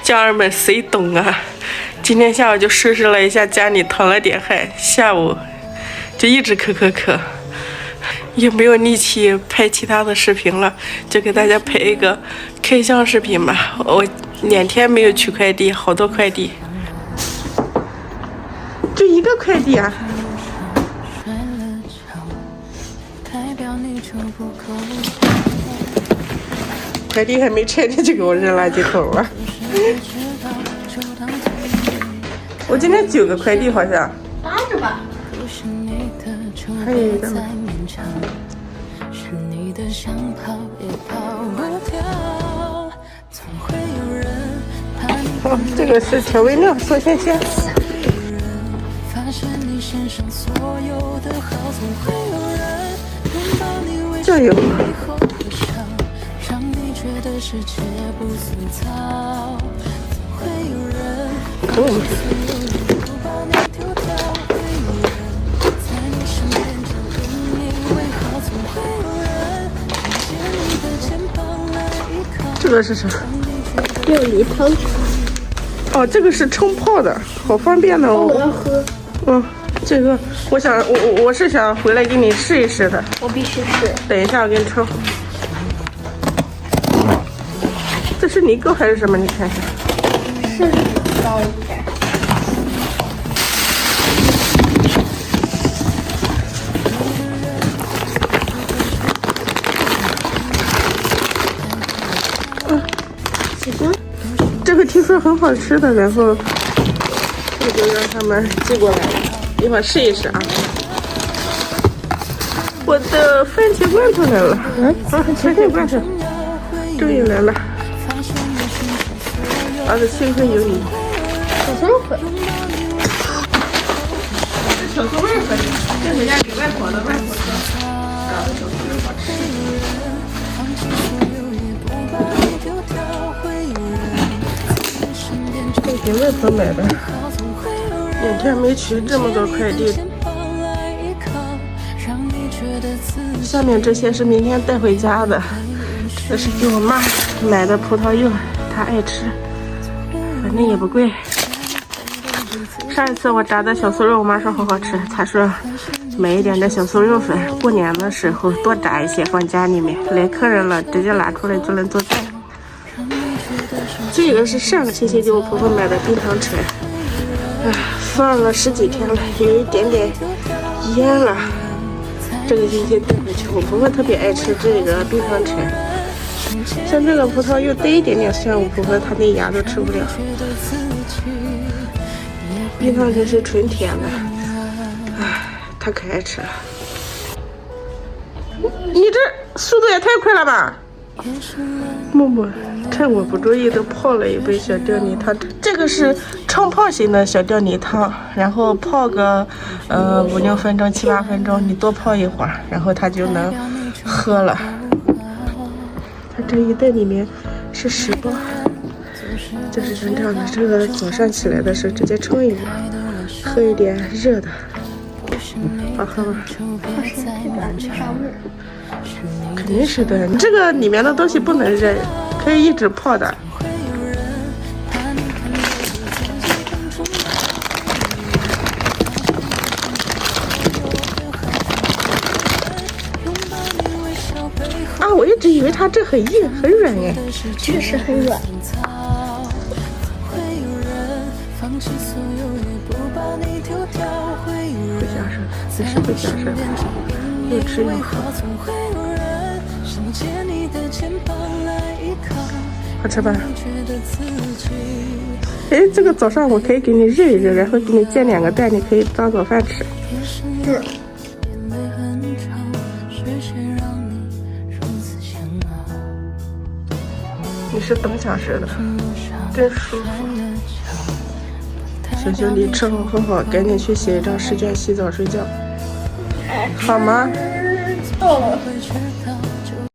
家人们谁懂啊？今天下午就收拾了一下家里，淌了点汗，下午就一直咳，也没有力气拍其他的视频了，就给大家拍一个开箱视频吧。我2天没有取快递，好多快递，就一个快递啊。快递还没拆呢，就给我扔垃圾桶了。我今天9个快递好像。8个吧。还有一个呢。哦，这个是调味料，说鲜。酱油。这个是啥？料理汤。哦，这个是冲泡的，好方便的哦。我要喝。这个我是想回来给你试一试的。我必须试。等一下，我给你称。这是泥沟还是什么？你看一下。是高一点。喜欢。这个听说很好吃的，然后我就让他们寄过来了，一会儿试一试啊。我的番茄罐头来了，番茄罐头终于来了。儿子幸亏有你。小酸粉。这小酥味可以，这回家给外婆的，外婆说搞的小酥味好吃。这给外婆买的，2天没取这么多快递。下面这些是明天带回家的，这是给我妈买的葡萄柚，她爱吃，反正也不贵。上一次我炸的小酥肉，我妈说好好吃，她说买一点的小酥肉粉，过年的时候多炸一些放家里面，来客人了直接拿出来就能做菜。这个是上个星期给我婆婆买的冰糖橙，放了10几天了，有一点点蔫了。这个星期带回去，我婆婆特别爱吃这个冰糖橙。像这个葡萄柚带一点点酸，我婆婆她那牙都吃不了。冰糖橙是纯甜的，她可爱吃了。你这速度也太快了吧！默默趁我不注意都泡了一杯小吊泥汤，这个是冲泡型的小吊泥汤，然后泡个5、6分钟、7、8分钟，你多泡一会儿，然后它就能喝了。它这一袋里面是10包，就是像这样的。这个早上起来的时候直接冲一锅，喝一点热的，好喝吗？好吃，这个没啥味儿。肯定是的，这个里面的东西不能扔，可以一直泡的。啊，我一直以为它这很硬很软哎，确实很软。会夹生，这是会夹生，又吃又喝。好吃吧？哎，这个早上我可以给你热一热，然后给你煎2个蛋，你可以当早饭吃。是。你是等享式的，真舒服。小兄弟吃好喝好，赶紧去写一张试卷，洗澡睡觉，好吗？到了。